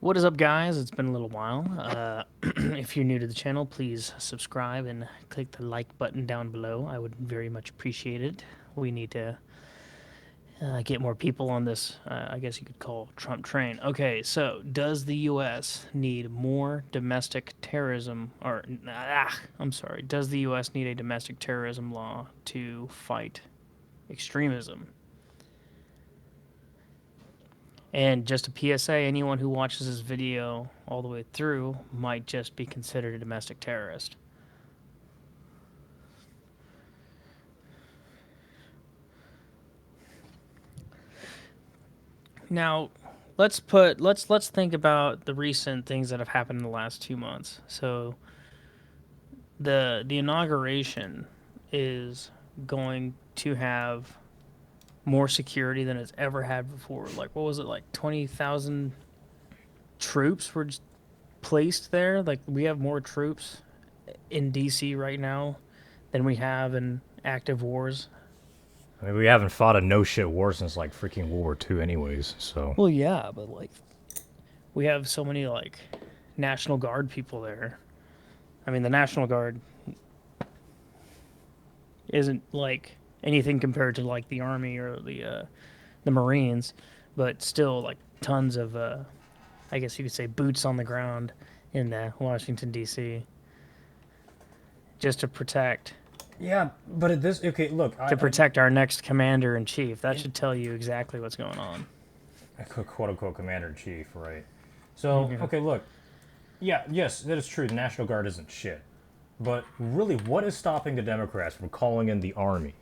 What is up, guys? It's been a little while. If you're new to the channel, please subscribe and click the like button down below. I would very much appreciate it. We need to get more people on this, I guess you could call Trump train. Okay, so does the U.S. need more domestic terrorism? I'm sorry. Does the U.S. need a domestic terrorism law to fight extremism? And just a PSA, anyone who watches this video all the way through might just be considered a domestic terrorist. Now, let's think about the recent things that have happened in the last 2 months. So the inauguration is going to have more security than it's ever had before. Like, what was it, like 20,000 troops were just placed there? Like, we have more troops in DC right now than we have in active wars. I mean, we haven't fought a no-shit war since, like, freaking World War II anyways, so... Well, yeah, but, like, we have so many, like, National Guard people there. I mean, the National Guard isn't, like, anything compared to, like, the Army or the Marines, but still, like, tons of, I guess you could say, boots on the ground in Washington, D.C. just to protect... Yeah, but at this... Okay, look... to protect our next commander-in-chief. That should tell you exactly what's going on. Quote-unquote commander-in-chief, right. So, okay, look. Yeah, yes, that is true. The National Guard isn't shit. But really, what is stopping the Democrats from calling in the Army?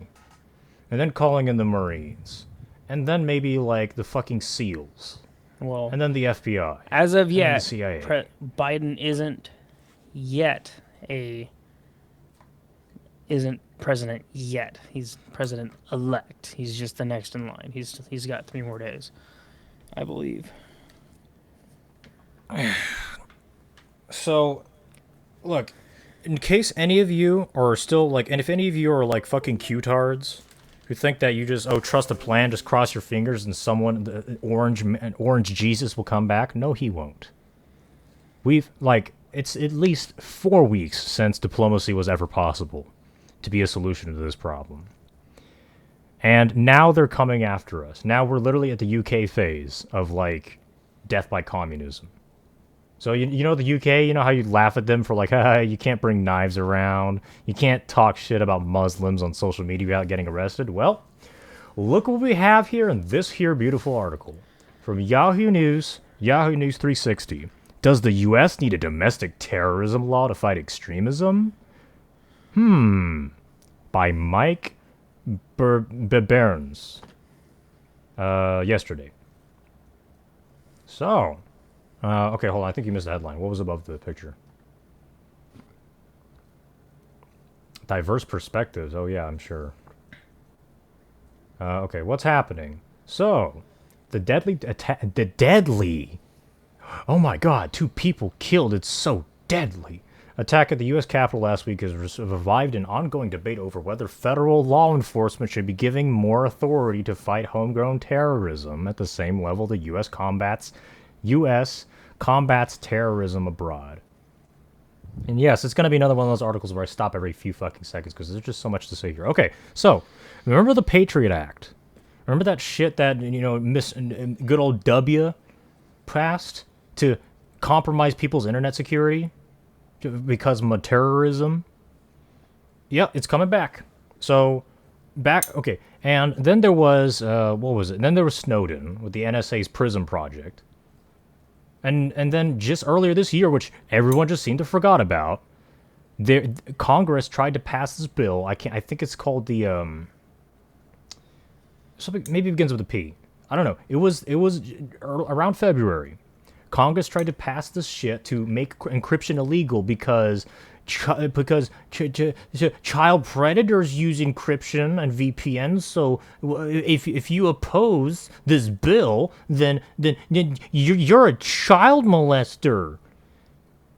And then calling in the Marines? And then maybe, like, the fucking SEALs? Well, and then the FBI? As of yet, the CIA? Biden isn't yet isn't president yet. He's president-elect. He's just the next in line. He's got 3 more days, I believe. So, look, in case any of you are still, like, and if any of you are, like, fucking Q-tards who think that you just, trust a plan, just cross your fingers and an orange Jesus will come back, no, he won't. We've, like, it's at least 4 weeks since diplomacy was ever possible to be a solution to this problem. And now they're coming after us. Now we're literally at the UK phase of, like, death by communism. So, you know the UK, you know how you laugh at them for, like, you can't bring knives around, you can't talk shit about Muslims on social media without getting arrested? Well, look what we have here in this here beautiful article. From Yahoo News 360. Does the US need a domestic terrorism law to fight extremism? By Mike Burns. Yesterday. So, okay, hold on. I think you missed the headline. What was above the picture? Diverse perspectives. Oh, yeah, I'm sure. Okay, what's happening? So, the deadly... Oh my god, 2 people killed. It's so deadly. Attack at the U.S. Capitol last week has revived an ongoing debate over whether federal law enforcement should be giving more authority to fight homegrown terrorism at the same level the U.S. combats terrorism abroad. And yes, it's going to be another one of those articles where I stop every few fucking seconds because there's just so much to say here. Okay, so, remember the Patriot Act? Remember that shit that, good old W passed to compromise people's internet security because of terrorism? Yep, it's coming back. So, okay. And then there was, what was it? And then there was Snowden with the NSA's PRISM project. And then just earlier this year, which everyone just seemed to forgot about, Congress tried to pass this bill. I think it's called the, something, maybe it begins with a P. I don't know. It was around February. Congress tried to pass this shit to make encryption illegal because child predators use encryption and VPNs. So if you oppose this bill, then you're a child molester.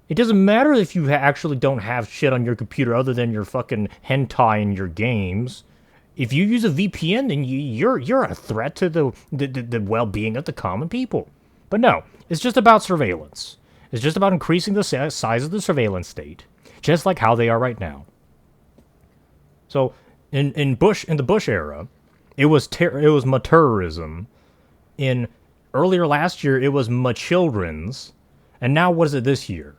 It doesn't matter if you actually don't have shit on your computer other than your fucking hentai in your games. If you use a VPN, then you're a threat to the well-being of the common people. But no, it's just about surveillance. It's just about increasing the size of the surveillance state, just like how they are right now. So in the Bush era, it was terrorism. In earlier last year, it was children's, and now what is it this year?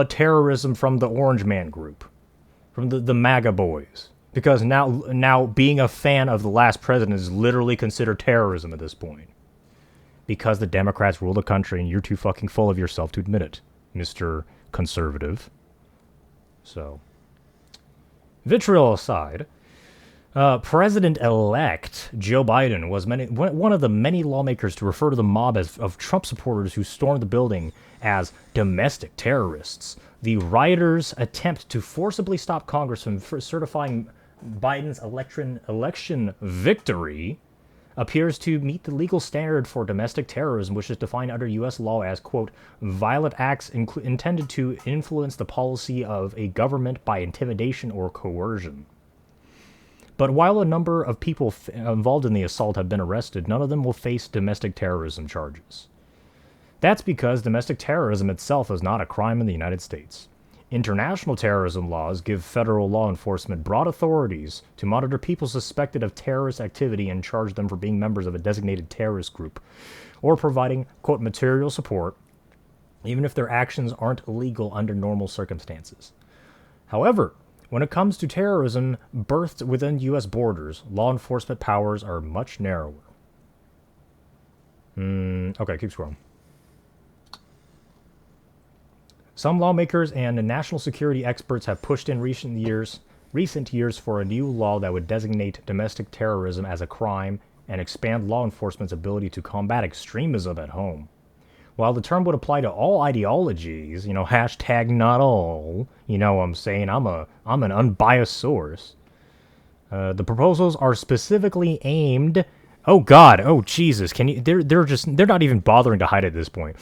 Terrorism from the Orange Man group, from the MAGA boys. Because now being a fan of the last president is literally considered terrorism at this point. Because the Democrats rule the country and you're too fucking full of yourself to admit it, Mr. Conservative. So, vitriol aside, President-elect Joe Biden was one of the many lawmakers to refer to the mob of Trump supporters who stormed the building as domestic terrorists. The rioters' attempt to forcibly stop Congress from certifying Biden's election victory appears to meet the legal standard for domestic terrorism, which is defined under U.S. law as, quote, violent acts intended to influence the policy of a government by intimidation or coercion. But while a number of people involved in the assault have been arrested, none of them will face domestic terrorism charges. That's because domestic terrorism itself is not a crime in the United States. International terrorism laws give federal law enforcement broad authorities to monitor people suspected of terrorist activity and charge them for being members of a designated terrorist group, or providing, quote, material support, even if their actions aren't illegal under normal circumstances. However, when it comes to terrorism birthed within U.S. borders, law enforcement powers are much narrower. Okay, keep scrolling. Some lawmakers and national security experts have pushed in recent years for a new law that would designate domestic terrorism as a crime and expand law enforcement's ability to combat extremism at home. While the term would apply to all ideologies, hashtag not all, what I'm saying, I'm an unbiased source. The proposals are specifically aimed. Oh God! Oh Jesus! Can you? They're not even bothering to hide it at this point.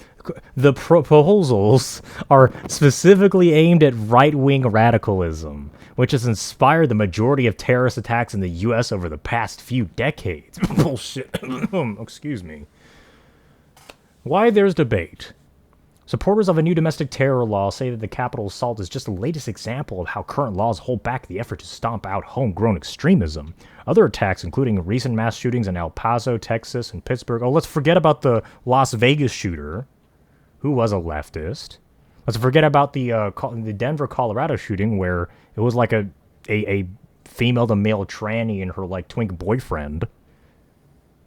The proposals are specifically aimed at right-wing radicalism, which has inspired the majority of terrorist attacks in the U.S. over the past few decades. Bullshit. Excuse me. Why there's debate. Supporters of a new domestic terror law say that the Capitol assault is just the latest example of how current laws hold back the effort to stomp out homegrown extremism. Other attacks, including recent mass shootings in El Paso, Texas, and Pittsburgh. Oh, let's forget about the Las Vegas shooter, who was a leftist. Let's forget about the Denver, Colorado shooting, where it was like a female to male tranny and her like twink boyfriend,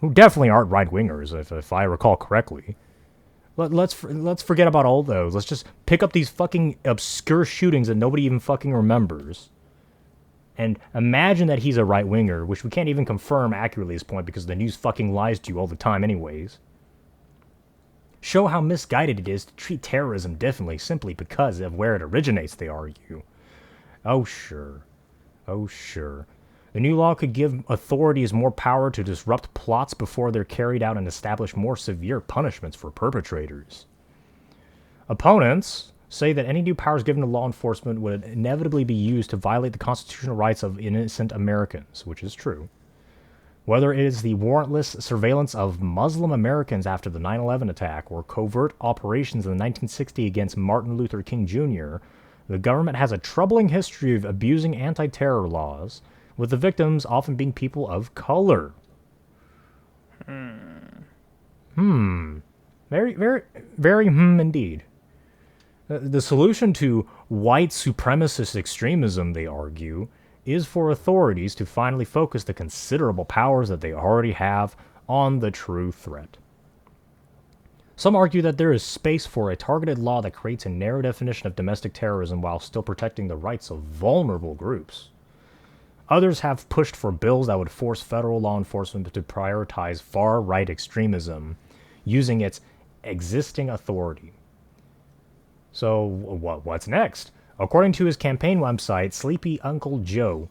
who definitely aren't right wingers, if I recall correctly. Let's forget about all those. Let's just pick up these fucking obscure shootings that nobody even fucking remembers. And imagine that he's a right-winger, which we can't even confirm accurately at this point because the news fucking lies to you all the time anyways. Show how misguided it is to treat terrorism differently simply because of where it originates, they argue. Oh sure. Oh sure. The new law could give authorities more power to disrupt plots before they're carried out and establish more severe punishments for perpetrators. Opponents say that any new powers given to law enforcement would inevitably be used to violate the constitutional rights of innocent Americans, which is true. Whether it is the warrantless surveillance of Muslim Americans after the 9/11 attack or covert operations in 1960 against Martin Luther King Jr., the government has a troubling history of abusing anti-terror laws, with the victims often being people of color. Very, very, very indeed. The solution to white supremacist extremism, they argue, is for authorities to finally focus the considerable powers that they already have on the true threat. Some argue that there is space for a targeted law that creates a narrow definition of domestic terrorism while still protecting the rights of vulnerable groups. Others have pushed for bills that would force federal law enforcement to prioritize far-right extremism using its existing authority. So, what's next? According to his campaign website, Sleepy Uncle Joe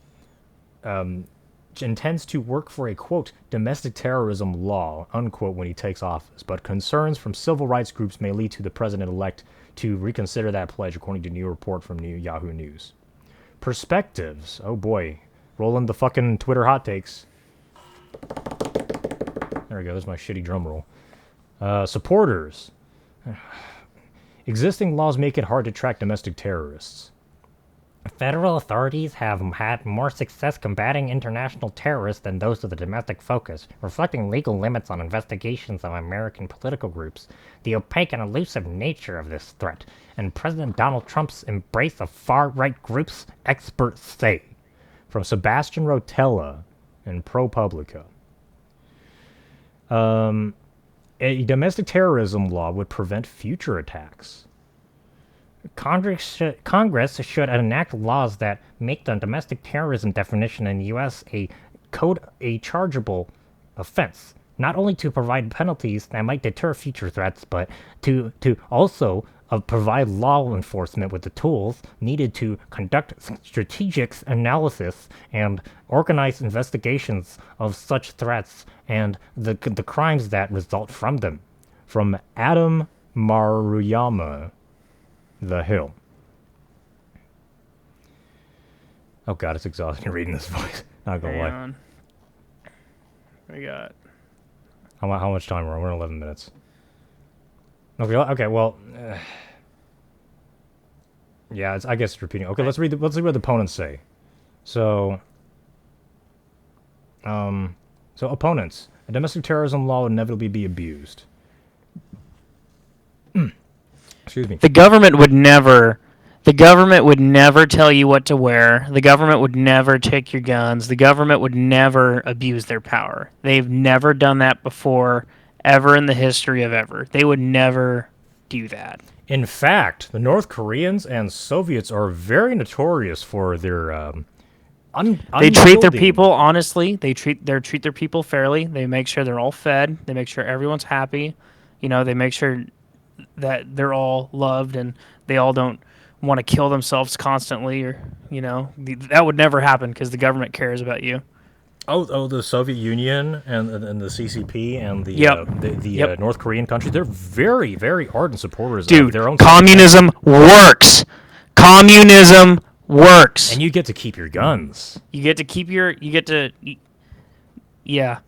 intends to work for a, quote, domestic terrorism law, unquote, when he takes office, but concerns from civil rights groups may lead to the president-elect to reconsider that pledge, according to a new report from Yahoo News. Perspectives. Oh boy. Rolling the fucking Twitter hot takes. There we go. There's my shitty drum roll. Supporters. Existing laws make it hard to track domestic terrorists. Federal authorities have had more success combating international terrorists than those of the domestic focus, reflecting legal limits on investigations of American political groups, the opaque and elusive nature of this threat, and President Donald Trump's embrace of far-right groups, experts say. From Sebastian Rotella in ProPublica. A domestic terrorism law would prevent future attacks. Congress should enact laws that make the domestic terrorism definition in the U.S. a chargeable offense, not only to provide penalties that might deter future threats, but to also provide law enforcement with the tools needed to conduct strategic analysis and organize investigations of such threats and the crimes that result from them. From Adam Maruyama, The Hill. Oh god, it's exhausting reading this voice. Not gonna lie. On. We got How much time are we? We're in 11 minutes. Okay, well, yeah, I guess it's repeating. Okay, let's read what the opponents say. So, opponents, a domestic terrorism law would inevitably be abused. Excuse me. The government would never tell you what to wear. The government would never take your guns. The government would never abuse their power. They've never done that before, ever in the history of ever. They would never do that. In fact, the North Koreans and Soviets are very notorious for their they treat their people honestly. They treat their people fairly. They make sure they're all fed. They make sure everyone's happy. You know, they make sure that they're all loved and they all don't want to kill themselves constantly, or that would never happen because the government cares about you. The Soviet Union and the CCP and Yep. North Korean countries, they're very, very ardent supporters Dude, of their own communism works. Communism works. And you get to keep your guns. Yeah.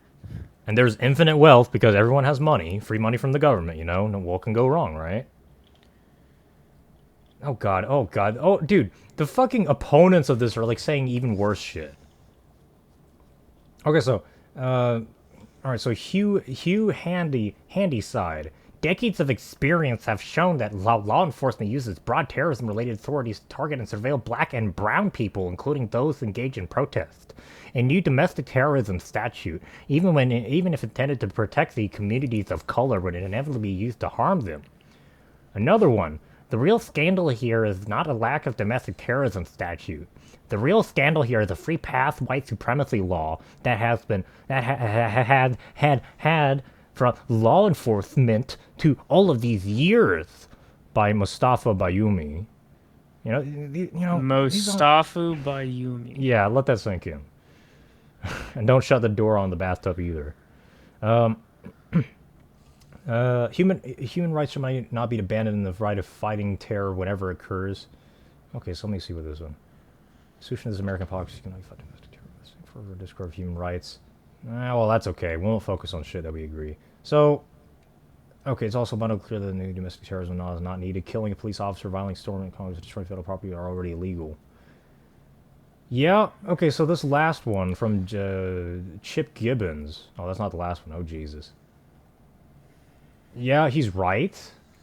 And there's infinite wealth because everyone has money, free money from the government, what can go wrong, right? Oh god, oh dude, the fucking opponents of this are like saying even worse shit. Okay, so, alright, so Hugh Handyside. Decades of experience have shown that law enforcement uses broad terrorism-related authorities to target and surveil black and brown people, including those engaged in protest. A new domestic terrorism statute, even if intended to protect the communities of color, would inevitably be used to harm them. Another one. The real scandal here is not a lack of domestic terrorism statute. The real scandal here is a free pass white supremacy law that has been had from law enforcement to all of these years by Mustafa Bayoumi. Mustafa Bayoumi. Yeah, let that sink in. And don't shut the door on the bathtub either. Human rights should not be abandoned in the right of fighting terror whenever it occurs. Okay, so let me see what this one. Solution is American policy can fight domestic terrorism. Further discourse of human rights. Well, that's okay. We won't focus on shit that we agree. So, okay, it's also abundantly clear that the new domestic terrorism law is not needed. Killing a police officer, violating storming Congress, destroying federal property are already illegal. Yeah, okay, so this last one from Chip Gibbons. Oh, that's not the last one. Oh, Jesus. Yeah, he's right.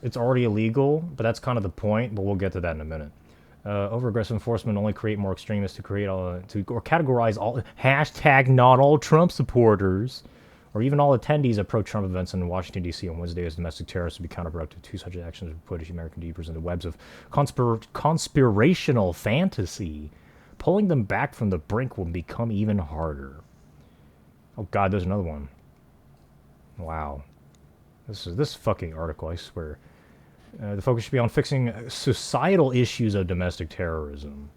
It's already illegal, but that's kind of the point, but we'll get to that in a minute. Over-aggressive enforcement only create more extremists or categorize all hashtag not all Trump supporters or even all attendees at pro-Trump events in Washington, D.C. on Wednesday as domestic terrorists would be counterproductive. Two such actions would put American deepers into webs of conspirational fantasy. Pulling them back from the brink will become even harder. Oh god, there's another one. Wow. This fucking article, I swear. The focus should be on fixing societal issues of domestic terrorism.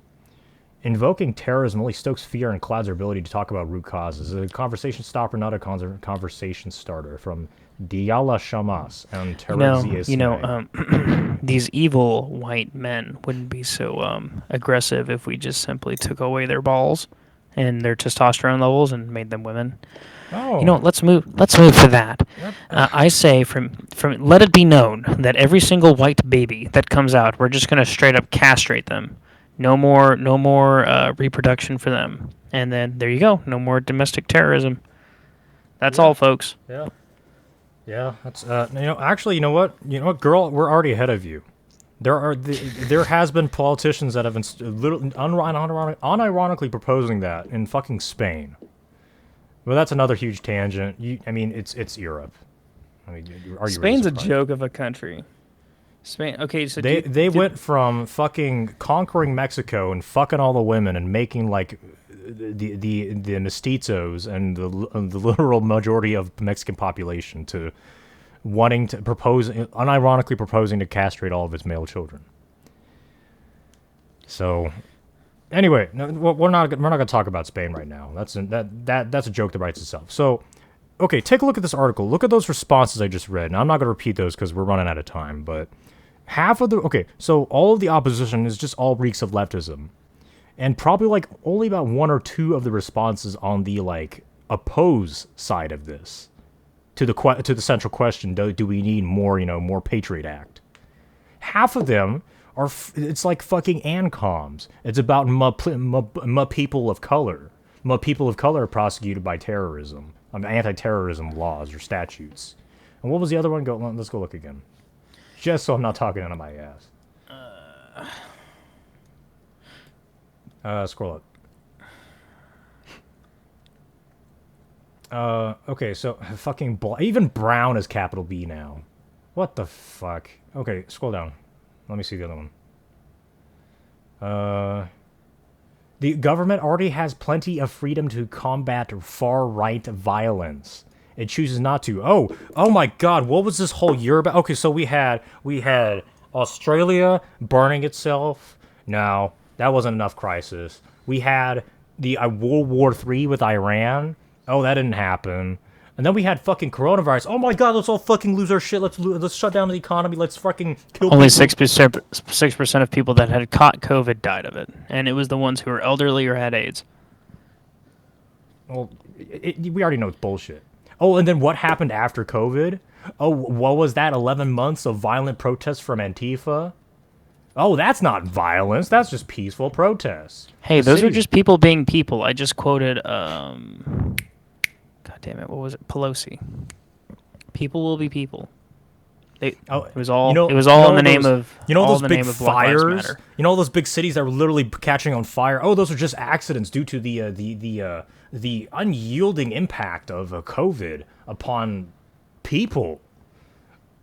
Invoking terrorism only stokes fear and clouds our ability to talk about root causes. A conversation stopper, not a conversation starter. From Diala Shamas and Terezi these evil white men wouldn't be so aggressive if we just simply took away their balls and their testosterone levels and made them women. You know Oh, what? Let's move to that. that, I say from let it be known that every single white baby that comes out, we're just gonna straight up castrate them. No more reproduction for them. And then there you go. No more domestic terrorism. That's yeah, all, folks. yeah, yeah. That's actually, you know what, girl, we're already ahead of you. There has been politicians that have been unironically proposing that in fucking Spain. Well, that's another huge tangent. I mean, it's Europe. I mean, are you really Spain's a surprised? joke of a country. Spain. Okay, so They went from fucking conquering Mexico and fucking all the women and making like the mestizos and the literal majority of the Mexican population to wanting to propose, unironically proposing to castrate all of its male children. So anyway, no, we're not gonna talk about Spain right now. That's a joke that writes itself. So okay, take a look at this article. Look at those responses I just read. Now I'm not gonna repeat those because we're running out of time. But half of the so all of the opposition is just all reeks of leftism, and probably like only about one or two of the responses on the like oppose side of this to the central question: do we need more more Patriot Act? Half of them are it's like fucking ANCOMs. It's about my people of color. My people of color are prosecuted by terrorism, anti-terrorism laws or statutes. And what was the other one? Let's go look again, just so I'm not talking out of my ass. Scroll up. Okay, so fucking even brown is capital B now. What the fuck? Okay, scroll down. Let me see the other one. The government already has plenty of freedom to combat far-right violence. It chooses not to. Oh my God! What was this whole year about? Okay, so we had Australia burning itself. No, that wasn't enough crisis. We had the World War III with Iran. Oh, that didn't happen. And then we had fucking coronavirus. Oh my God, let's all fucking lose our shit. Let's shut down the economy. Let's fucking kill only people. 6% of people that had caught COVID died of it, and it was the ones who were elderly or had AIDS. Well, we already know it's bullshit. Oh, and then what happened after COVID? Oh, what was that? 11 months of violent protests from Antifa? Oh, that's not violence. That's just peaceful protests. Hey, The those are cities. just people being people. I just quoted, God damn it, what was it? Pelosi. People will be people. Oh, It was all. It was all in the name of. All those in the big name of Black Lives fires. Matter. You know all those big cities that were literally catching on fire. Oh, those are just accidents due to the unyielding impact of COVID upon people.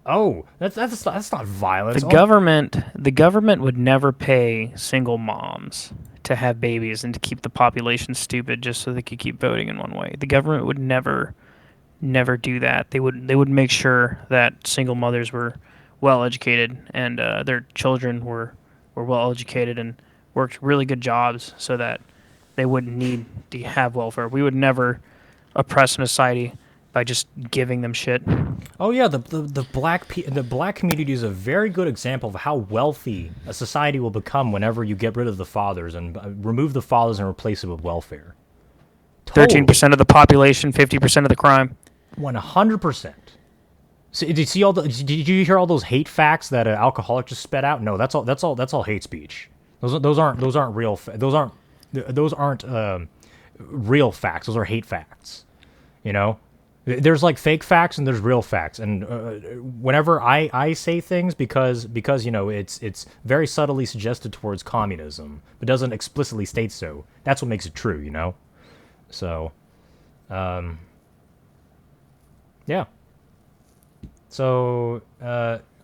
Oh, that's not violence. The government would never pay single moms to have babies and to keep the population stupid just so they could keep voting in one way. The government would never do that. They would make sure that single mothers were well educated and their children were well educated and worked really good jobs so that they wouldn't need to have welfare. We would never oppress a society by just giving them shit. Oh yeah, the black community is a very good example of how wealthy a society will become whenever you get rid of the fathers and remove the fathers and replace it with welfare. Thirteen Totally, percent of the population, 50% of the crime. 100%. So, did you see all the? Did you hear all those hate facts that an alcoholic just spat out? No, that's all hate speech. Those aren't real. Those aren't real facts. Those are hate facts. You know, there's like fake facts and there's real facts. And whenever I say things because it's very subtly suggested towards communism, but doesn't explicitly state so. That's what makes it true. So, yeah. So,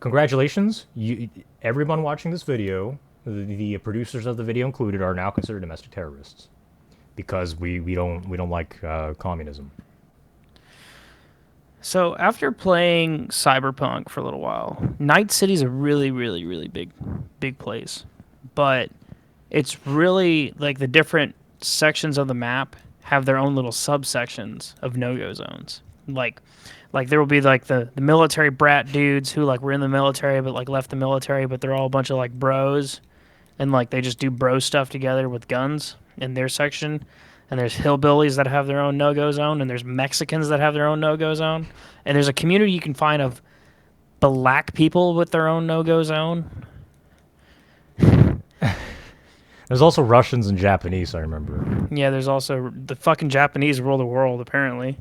congratulations, everyone watching this video. The producers of the video included are now considered domestic terrorists because we don't like communism. So after playing Cyberpunk for a little while, Night City's a really, really, really big place. But it's really like the different sections of the map have their own little subsections of no-go zones. Like there will be like the military brat dudes who like were in the military but like left the military, but they're all a bunch of like bros and like they just do bro stuff together with guns in their section. and there's hillbillies that have their own no-go zone, and there's Mexicans that have their own no-go zone, and there's a community you can find of black people with their own no-go zone. There's also Russians and Japanese, I remember. Yeah, there's also the fucking Japanese rule the world apparently.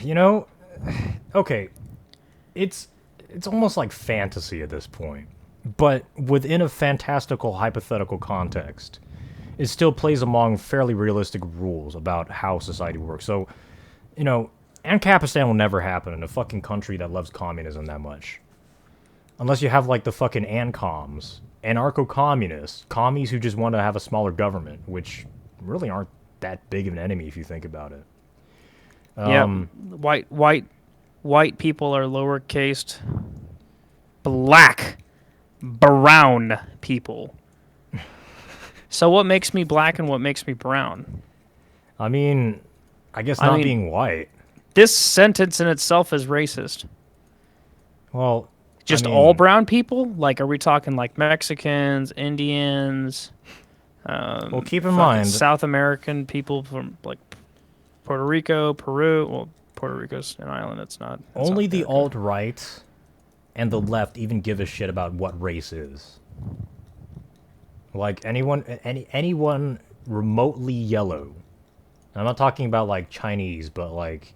You know, okay, it's almost like fantasy at this point, but within a fantastical hypothetical context, it still plays among fairly realistic rules about how society works. So, you know, Ancapistan will never happen in a fucking country that loves communism that much. Unless you have like the fucking ANCOMs, anarcho-communists, commies who just want to have a smaller government, which really aren't that big of an enemy if you think about it. Yeah, white people are lowercased. Black, brown people. So what makes me black and what makes me brown? I mean, I guess I not mean, being white. this sentence in itself is racist. Well, I Just all mean, brown people? Like, are we talking like Mexicans, Indians, well, keep in fucking mind, South American people from like Puerto Rico, Peru? Well, Puerto Rico's an island. It's not. In South only the America. alt-right and the left even give a shit about what race is. Like anyone remotely yellow. I'm not talking about like Chinese, but like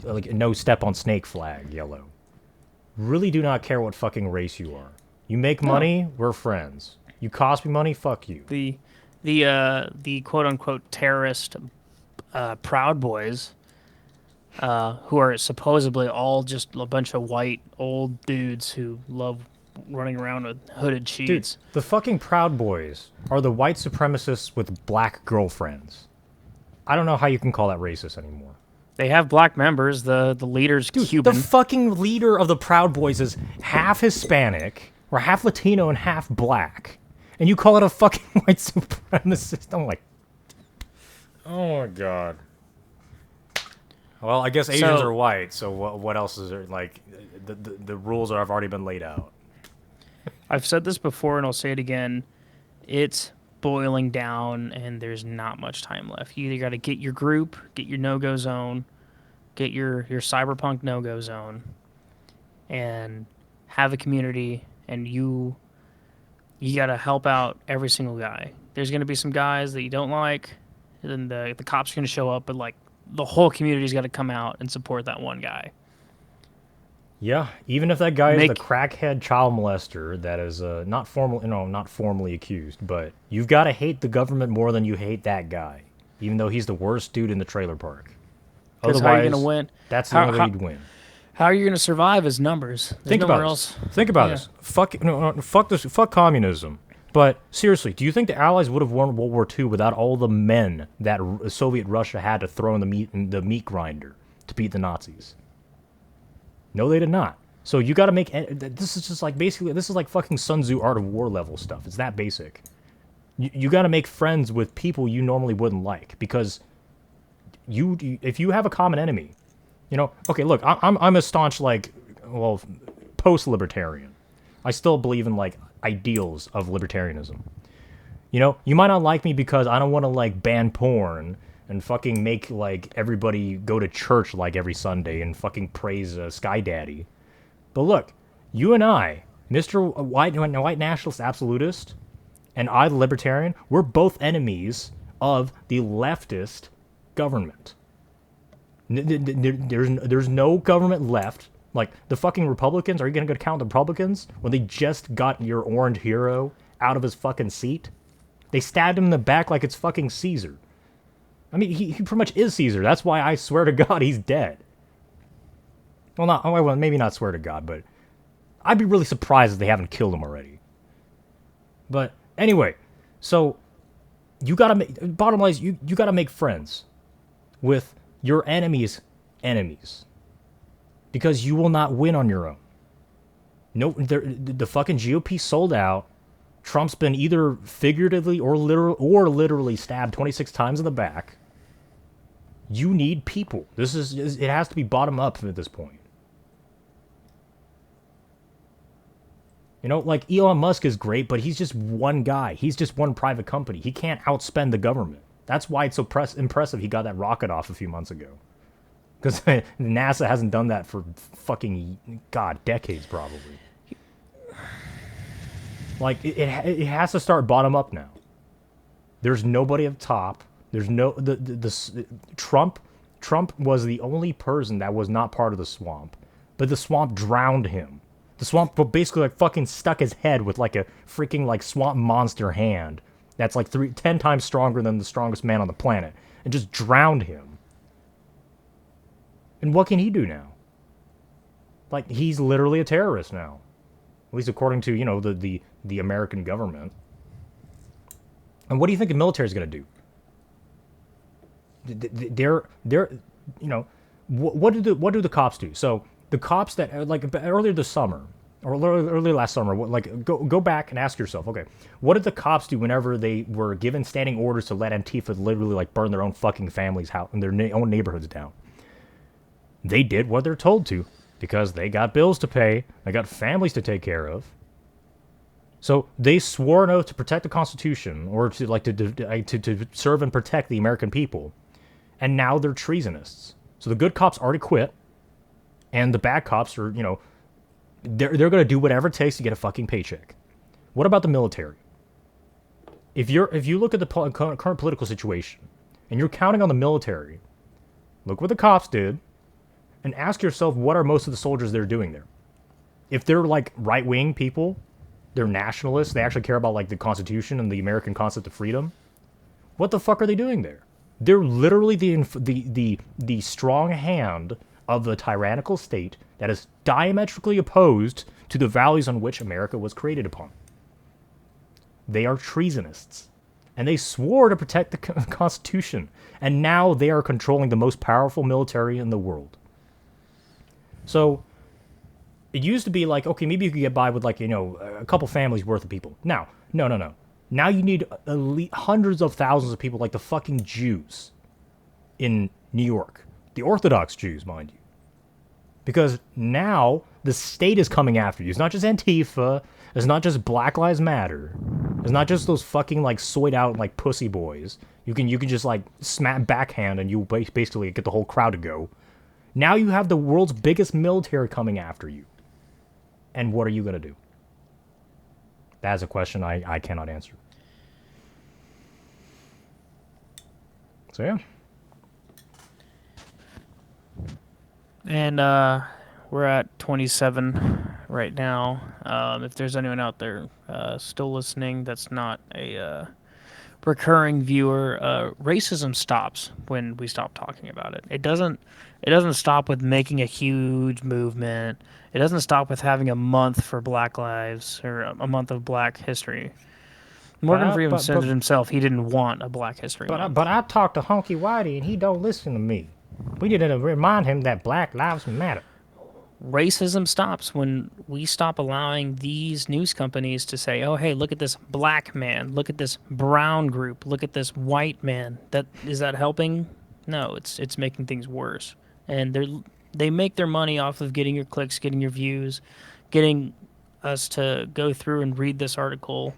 no step on snake flag yellow. Really do not care what fucking race you are. You make No. money, we're friends. You cost me money, fuck you. The quote unquote terrorist Proud Boys, who are supposedly all just a bunch of white old dudes who love running around with hooded Dude, sheets. the fucking Proud Boys are the white supremacists with black girlfriends. I don't know how you can call that racist anymore. They have black members. The leader's Dude, Cuban. the fucking leader of the Proud Boys is half Hispanic, or half Latino and half black. And you call it a fucking white supremacist? I'm like, oh my god. Well, I guess Asians are white, so what else is there? Like, the rules have already been laid out. I've said this before and I'll say it again. It's boiling down and there's not much time left. You either got to get your group, get your no-go zone, get your cyberpunk no-go zone, and have a community, and you got to help out every single guy. There's going to be some guys that you don't like, and then the cops are going to show up, but like the whole community's got to come out and support that one guy. Yeah, even if that guy is the Make crackhead child molester that is not formally accused, but you've got to hate the government more than you hate that guy, even though he's the worst dude in the trailer park. because how are you Otherwise, going to win? that's the How, only way how, you'd win. how are you going to survive as numbers? There's Think nowhere about else. this. Think about Yeah. this. Fuck no, fuck this. Fuck communism. But seriously, do you think the Allies would have won World War II without all the men that Soviet Russia had to throw in the meat grinder to beat the Nazis? No, they did not. So you got to make this is just like basically this is like fucking Sun Tzu Art of War level stuff. It's that basic. You got to make friends with people you normally wouldn't like because if you have a common enemy, okay, look, I'm a staunch post-libertarian. I still believe in like ideals of libertarianism. You might not like me because I don't want to like ban porn and fucking make like everybody go to church like every Sunday and fucking praise Sky Daddy. But look, you and I, Mr. White nationalist absolutist, and I, the libertarian, we're both enemies of the leftist government. There's no government left. Like, the fucking Republicans, are you going to count the Republicans when they just got your orange hero out of his fucking seat? They stabbed him in the back like it's fucking Caesar. I mean, he pretty much is Caesar. That's why I swear to God he's dead. Well, maybe not swear to God, but I'd be really surprised if they haven't killed him already. But anyway, so bottom line is you gotta make friends with your enemy's enemies because you will not win on your own. No, the fucking GOP sold out. Trump's been either figuratively or literally stabbed 26 times in the back. You need people. It has to be bottom up at this point. You know, like Elon Musk is great, but he's just one guy. He's just one private company. He can't outspend the government. That's why it's so impressive he got that rocket off a few months ago. Because NASA hasn't done that for fucking, God, decades probably. Like, it has to start bottom up now. There's nobody at the top. There's no, Trump was the only person that was not part of the swamp. But the swamp drowned him. The swamp basically like fucking stuck his head with like a freaking like swamp monster hand that's like 10 times stronger than the strongest man on the planet and just drowned him. And what can he do now? Like, he's literally a terrorist now. At least according to, you know, the American government. And what do you think the military is going to do? They're, you know, what do the cops do? So the cops that like earlier this summer or early last summer, like go back and ask yourself, okay, what did the cops do whenever they were given standing orders to let Antifa literally like burn their own fucking families' house and their own neighborhoods down? They did what they're told to because they got bills to pay, they got families to take care of. So they swore an oath to protect the Constitution or to like to serve and protect the American people, and now they're treasonists. So the good cops already quit, and the bad cops are, you know, they're going to do whatever it takes to get a fucking paycheck. What about the military? If you look at the current political situation, and you're counting on the military, look what the cops did, and ask yourself what are most of the soldiers they're doing there. If they're like right-wing people, they're nationalists, they actually care about like the Constitution and the American concept of freedom, what the fuck are they doing there? They're literally the strong hand of the tyrannical state that is diametrically opposed to the values on which America was created upon. They are treasonists. And they swore to protect the Constitution. And now they are controlling the most powerful military in the world. So, it used to be like, okay, maybe you could get by with like, you know, a couple families worth of people. Now, no. Now you need hundreds of thousands of people like the fucking Jews in New York. The Orthodox Jews, mind you. Because now the state is coming after you. It's not just Antifa. It's not just Black Lives Matter. It's not just those fucking like soyed out like pussy boys. You can just like smack backhand and you basically get the whole crowd to go. Now you have the world's biggest military coming after you. And what are you going to do? That's a question I cannot answer. So, yeah. And we're at 27 right now. If there's anyone out there still listening that's not a recurring viewer, racism stops when we stop talking about it. It doesn't stop with making a huge movement. It doesn't stop with having a month for Black Lives or a month of Black History. Morgan Freeman said it himself. He didn't want a Black History Month. But I talked to Honky Whitey and he don't listen to me. We need to remind him that Black Lives Matter. Racism stops when we stop allowing these news companies to say, oh, hey, look at this black man. Look at this brown group. Look at this white man. Is that helping? No, it's making things worse. And they make their money off of getting your clicks, getting your views, getting us to go through and read this article.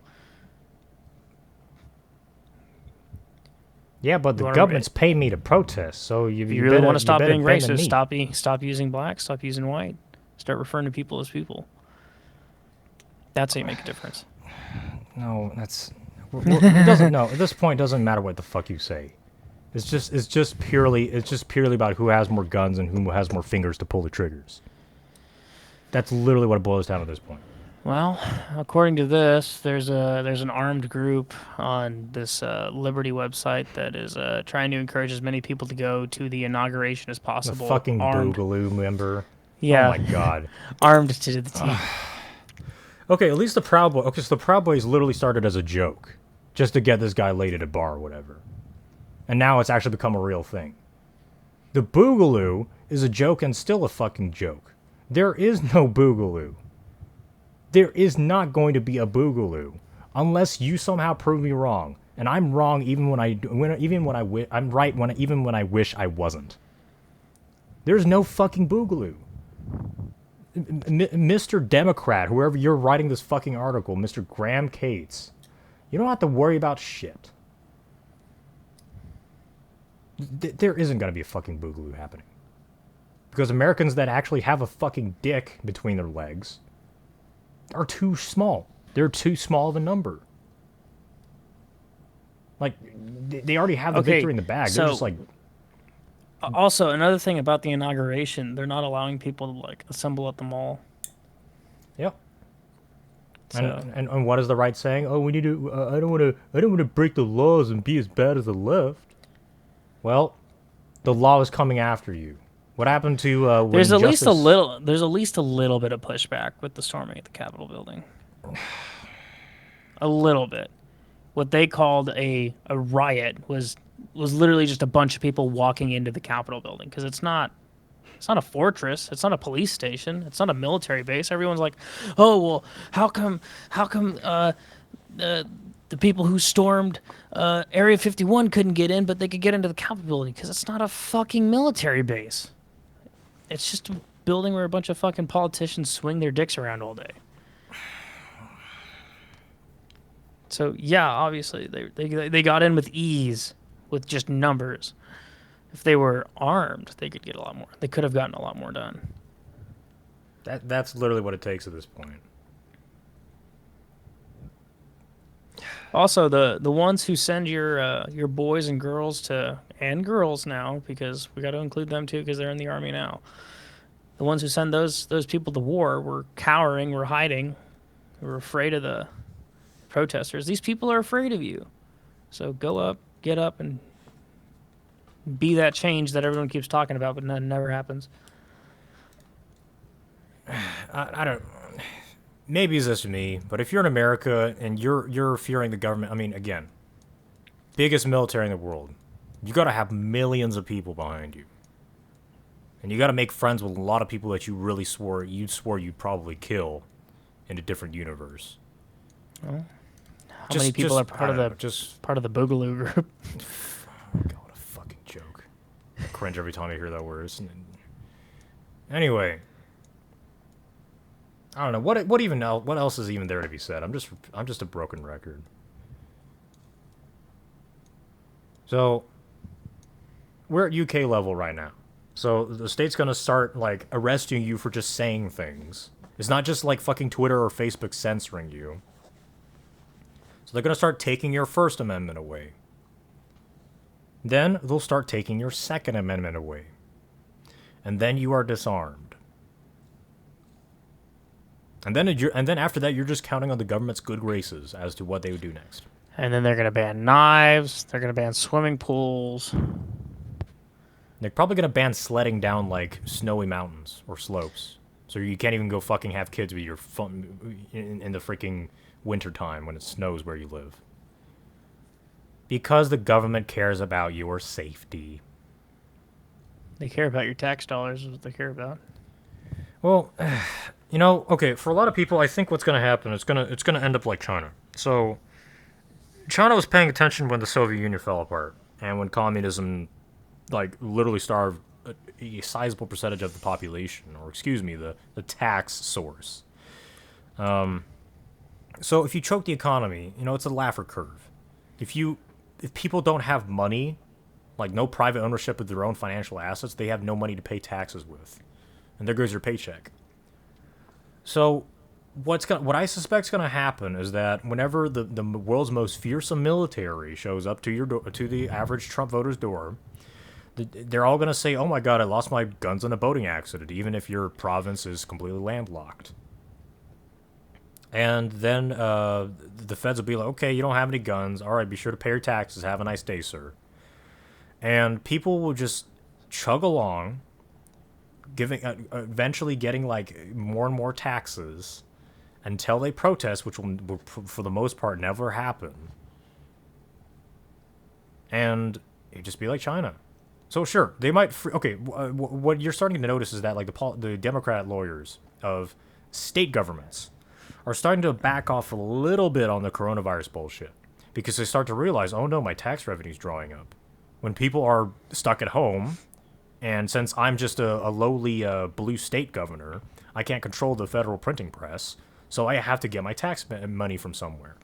Yeah, but the government's paying me to protest, so you really want to stop being racist. Stop using black. Stop using white. Start referring to people as people. That's how you make a difference. No, it doesn't. No, at this point, it doesn't matter what the fuck you say. It's just purely about who has more guns and who has more fingers to pull the triggers. That's literally what it boils down at this point. Well, according to this, there's an armed group on this Liberty website that is trying to encourage as many people to go to the inauguration as possible. The fucking Boogaloo member. Yeah. Oh my god. Armed to the teeth. Okay, at least the Proud Boy. Okay, so the Proud Boys literally started as a joke, just to get this guy laid at a bar or whatever, and now it's actually become a real thing. The Boogaloo is a joke and still a fucking joke. There is no Boogaloo. There is not going to be a Boogaloo unless you somehow prove me wrong, and I'm wrong even when I'm right when I wish I wasn't. There's no fucking Boogaloo. Mr. Democrat, whoever you're writing this fucking article, Mr. Graham Cates, you don't have to worry about shit. There isn't going to be a fucking boogaloo happening. Because Americans that actually have a fucking dick between their legs are too small. They're too small of a number. Like, they already have the victory in the bag. They're so just like, also another thing about the inauguration, they're not allowing people to like assemble at the mall. yep. So And what is the right saying? Oh, we need to. I don't want to break the laws and be as bad as the left. Well, the law is coming after you. What happened to when there's at least a Justice? little there's at least a little bit of pushback with the storming at the Capitol building. A little bit. What they called a riot was literally just a bunch of people walking into the Capitol building because it's not a fortress, it's not a police station, it's not a military base. Everyone's like, "Oh, well, how come the people who stormed Area 51 couldn't get in, but they could get into the Capitol building because it's not a fucking military base. It's just a building where a bunch of fucking politicians swing their dicks around all day." So yeah, obviously they got in with ease with just numbers. If they were armed, they could get a lot more. They could have gotten a lot more done. That's literally what it takes at this point. Also, the ones who send your boys and girls to and girls now because we got to include them too because they're in the army now. The ones who send those people to war were cowering, were hiding, were afraid of the protesters. These people are afraid of you. So go up, get up, and be that change that everyone keeps talking about, but none never happens. I don't. Maybe it's just me, but if you're in America and you're fearing the government, I mean, again, biggest military in the world, you got to have millions of people behind you, and you got to make friends with a lot of people that you really swore you'd probably kill in a different universe. Well, how many people are part of the part of the Boogaloo group? God, what a fucking joke! I cringe every time I hear that word. Anyway, I don't know what else is even there to be said. I'm just a broken record. So we're at UK level right now. So the state's gonna start like arresting you for just saying things. It's not just like fucking Twitter or Facebook censoring you. So they're gonna start taking your First Amendment away. Then they'll start taking your Second Amendment away. And then you are disarmed. And then after that, you're just counting on the government's good graces as to what they would do next. And then they're gonna ban knives. They're gonna ban swimming pools. They're probably gonna ban sledding down like snowy mountains or slopes, so you can't even go fucking have kids with your fun in the freaking wintertime when it snows where you live. Because the government cares about your safety. They care about your tax dollars. Is what they care about. Well, you know, okay, for a lot of people, I think what's gonna happen is it's gonna end up like China. So, China was paying attention when the Soviet Union fell apart and when communism, like, literally starved a sizable percentage of the population, or excuse me, the tax source. So if you choke the economy, you know, it's a Laffer curve. If people don't have money, like no private ownership of their own financial assets, they have no money to pay taxes with, and there goes your paycheck. So what I suspect is going to happen is that whenever the world's most fearsome military shows up to the average Trump voter's door, they're all going to say, "Oh my God, I lost my guns in a boating accident," even if your province is completely landlocked. And then the feds will be like, "Okay, you don't have any guns. All right, be sure to pay your taxes. Have a nice day, sir." And people will just chug along, eventually getting like more and more taxes until they protest, which will for the most part never happen. And it'd just be like China. So sure, they might. What you're starting to notice is that like the Democrat lawyers of state governments are starting to back off a little bit on the coronavirus bullshit because they start to realize, oh no, my tax revenue's drawing up. When people are stuck at home And since I'm just a lowly blue state governor, I can't control the federal printing press, so I have to get my tax money from somewhere.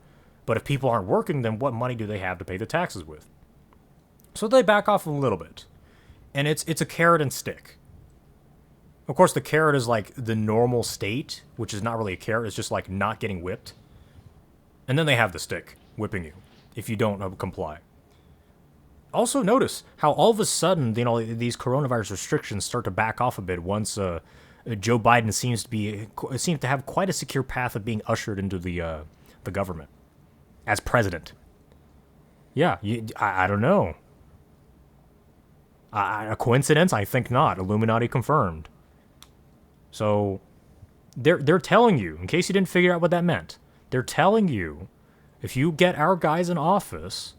But if people aren't working, then what money do they have to pay the taxes with? So they back off a little bit. And it's a carrot and stick. Of course, the carrot is like the normal state, which is not really a carrot, it's just like not getting whipped. And then they have the stick, whipping you, if you don't comply. Also, notice how all of a sudden, these coronavirus restrictions start to back off a bit once Joe Biden seems to have quite a secure path of being ushered into the government as president. Yeah, I don't know. A coincidence? I think not. Illuminati confirmed. So they're telling you, in case you didn't figure out what that meant, they're telling you, if you get our guys in office,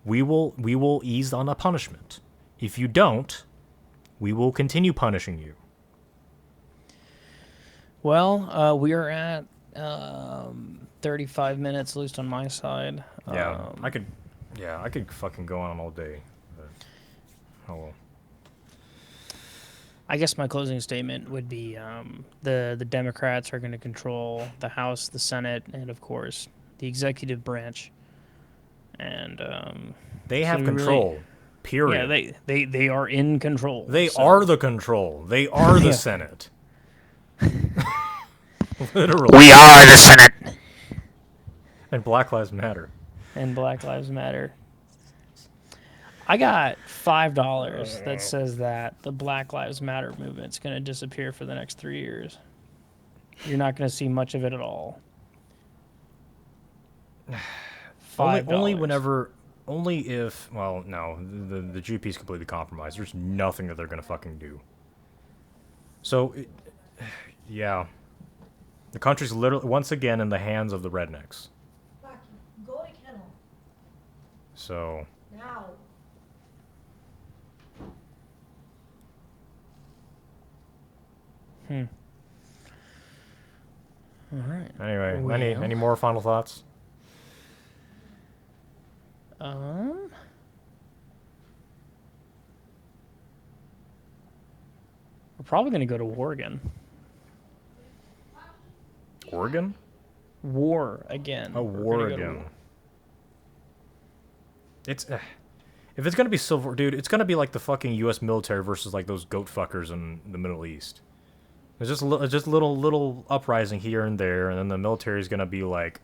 we will ease on the punishment. If you don't, we will continue punishing you. Well, we are at 35 minutes, at least on my side. Yeah, I could fucking go on all day. But, oh well. I guess my closing statement would be the Democrats are going to control the House, the Senate, and of course the executive branch. And They have control. Really, Period. yeah, they are in control. They are the control. They are the Senate. Literally. We are the Senate. And Black Lives Matter. And Black Lives Matter. I got $5 that says that the Black Lives Matter movement's going to disappear for the next 3 years. You're not going to see much of it at all. Only if, well, no, the GP's completely compromised. There's nothing that they're going to fucking do. So, yeah. The country's literally, once again, in the hands of the rednecks. Go to kennel. So. Now. All right. Anyway, Well, any more final thoughts? We're probably going to go to war again. Oregon? War again. Oh, war again. It's if it's gonna be civil, dude, it's gonna be like the fucking U.S. military versus like those goat fuckers in the Middle East. There's just little uprising here and there, and then the military is gonna be like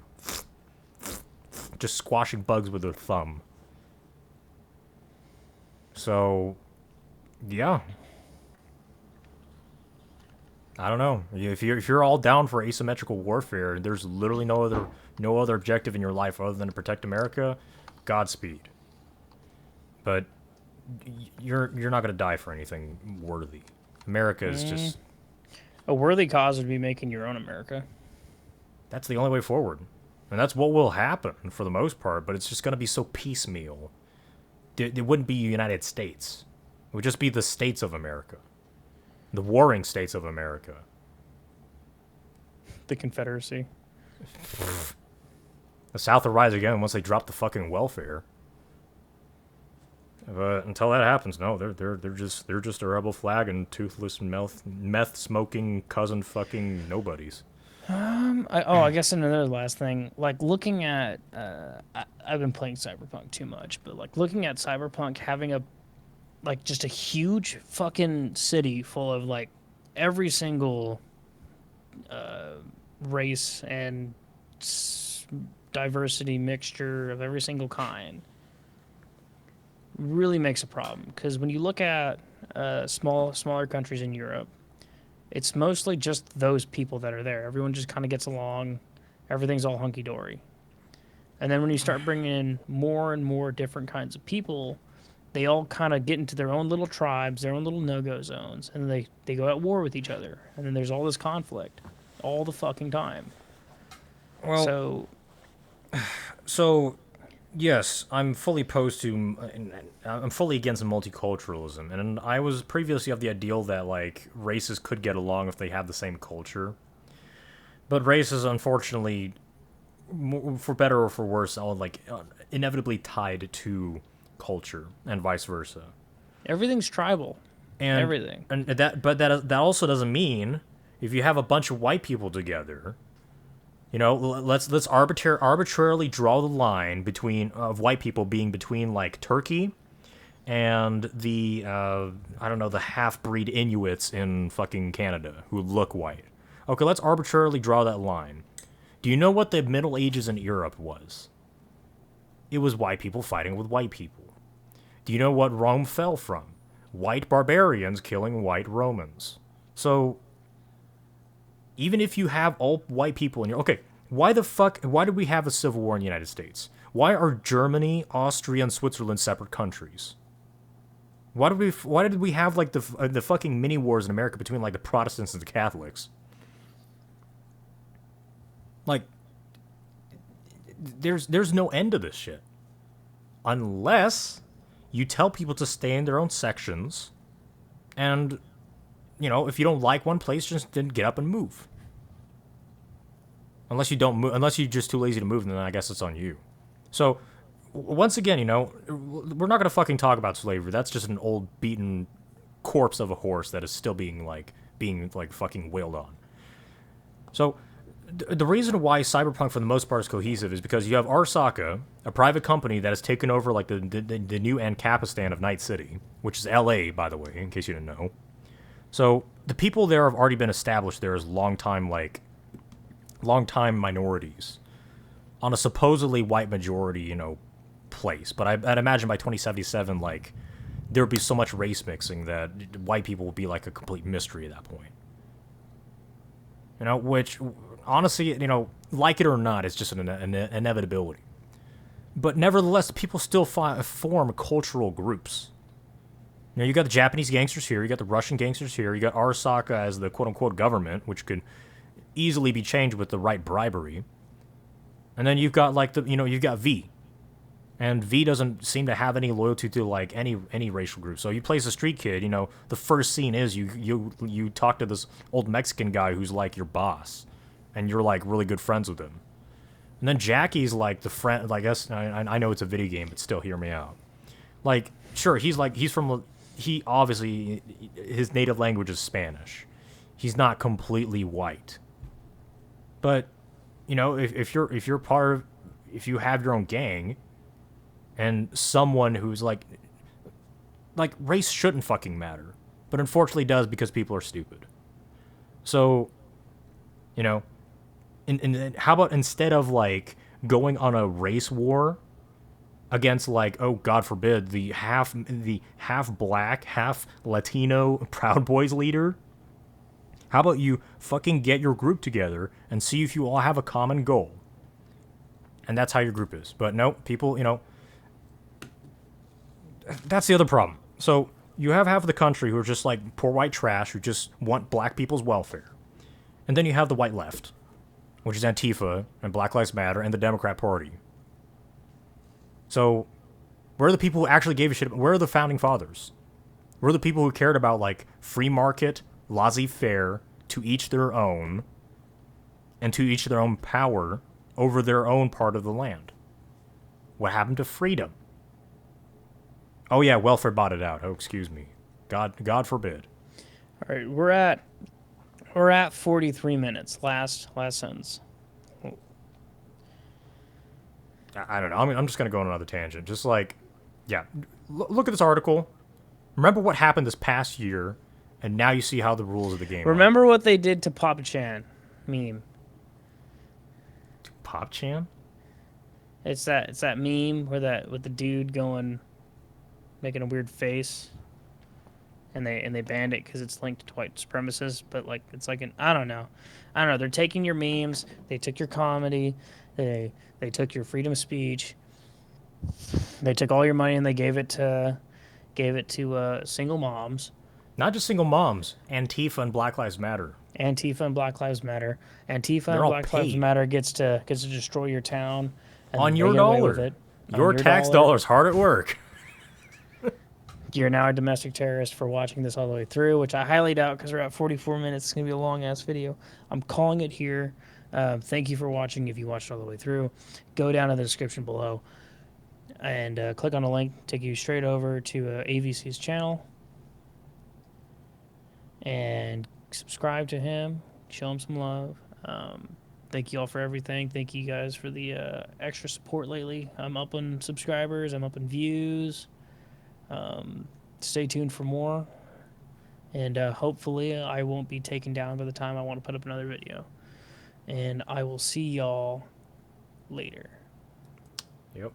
just squashing bugs with their thumb. So, yeah. I don't know. If you're all down for asymmetrical warfare, there's literally no other objective in your life other than to protect America. Godspeed. But you're not gonna die for anything worthy. America is just a worthy cause would be making your own America. That's the only way forward, and that's what will happen for the most part. But it's just gonna be so piecemeal. It wouldn't be United States. It would just be the states of America. The warring states of America. The Confederacy. The South will rise again once they drop the fucking welfare. But until that happens, no, they're just a rebel flag and toothless meth smoking cousin fucking nobodies. I guess another last thing, like looking at, I've been playing Cyberpunk too much, but like looking at Cyberpunk having just a huge fucking city full of like every single race and diversity mixture of every single kind really makes a problem, because when you look at smaller countries in Europe, it's mostly just those people that are there. Everyone just kind of gets along. Everything's all hunky-dory. And then when you start bringing in more and more different kinds of people, they all kind of get into their own little tribes, their own little no-go zones, and they go at war with each other. And then there's all this conflict all the fucking time. Well, so yes, I'm fully opposed to, I'm fully against multiculturalism, and I was previously of the ideal that like races could get along if they have the same culture, but races, unfortunately, for better or for worse, are like inevitably tied to culture and vice versa. Everything's tribal. and everything. that also doesn't mean if you have a bunch of white people together, let's arbitrarily draw the line between of white people being between like Turkey and the I don't know, the half breed Inuits in fucking Canada who look white. Okay, let's arbitrarily draw that line. Do you know what the Middle Ages in Europe was? It was white people fighting with white people. Do you know what Rome fell from? White barbarians killing white Romans. So even if you have all white people in your why did we have a civil war in the United States? Why are Germany, Austria, and Switzerland separate countries? Why did we have like the fucking mini wars in America between like the Protestants and the Catholics? Like there's no end to this shit. Unless you tell people to stay in their own sections and if you don't like one place, just then get up and move. Unless you don't move, unless you're just too lazy to move, then I guess it's on you. So once again, we're not gonna fucking talk about slavery. That's just an old beaten corpse of a horse that is still being fucking wailed on. So the reason why Cyberpunk for the most part is cohesive is because you have Arasaka, a private company that has taken over like the new Ancapistan of Night City, which is LA, by the way, in case you didn't know. So the people there have already been established there as longtime minorities on a supposedly white majority, place. But I'd imagine by 2077, like, there would be so much race mixing that white people would be like a complete mystery at that point. Which, honestly, like it or not, it's just an inevitability. But nevertheless, people still form cultural groups. You got the Japanese gangsters here, you got the Russian gangsters here, you got Arasaka as the quote-unquote government, which could easily be changed with the right bribery. And then you've got you've got V. And V doesn't seem to have any loyalty to like any racial group. So you play as a street kid, the first scene is you talk to this old Mexican guy who's like your boss, and you're like really good friends with him. And then Jackie's like the friend. I guess I know it's a video game, but still, hear me out. Like, sure, he obviously his native language is Spanish. He's not completely white. But if you have your own gang, and someone who's like race shouldn't fucking matter, but unfortunately does because people are stupid. So, how about instead of like going on a race war against like, oh God forbid, the half black, half Latino Proud Boys leader, how about you fucking get your group together and see if you all have a common goal? And that's how your group is. But no, people, that's the other problem. So you have half of the country who are just like poor white trash who just want black people's welfare. And then you have the white left, which is Antifa and Black Lives Matter and the Democrat Party. So where are the people who actually gave a shit? Where are the founding fathers? Where are the people who cared about like free market, laissez-faire, to each their own, and to each their own power over their own part of the land? What happened to freedom? Oh yeah, welfare bought it out. Oh, excuse me. God forbid. All right, we're at 43 minutes. Last sentence. I don't know. I'm just gonna go on another tangent. Just like, yeah, look at this article. Remember what happened this past year, and now you see how the rules of the game. Remember what they did to Pop Chan meme. Pop Chan? It's that meme with the dude going, making a weird face, and they banned it because it's linked to white supremacists. But like it's like I don't know. They're taking your memes, they took your comedy, they took your freedom of speech, they took all your money and they gave it to single moms. Not just single moms. Antifa and Black Lives Matter. Antifa and Black Lives Matter. Antifa They're and all Black paid. Lives Matter gets to destroy your town. And On they your get away with dollar. it. Your tax dollars hard at work. You're now a domestic terrorist for watching this all the way through, which I highly doubt because we're at 44 minutes. It's going to be a long-ass video. I'm calling it here. Thank you for watching if you watched all the way through. Go down in the description below and click on a link, take you straight over to AVC's channel. and subscribe to him. Show him some love. Thank you all for everything. Thank you guys for the extra support lately. I'm up on subscribers. I'm up in views. Stay tuned for more. And hopefully, I won't be taken down by the time I want to put up another video. And I will see y'all later. Yep.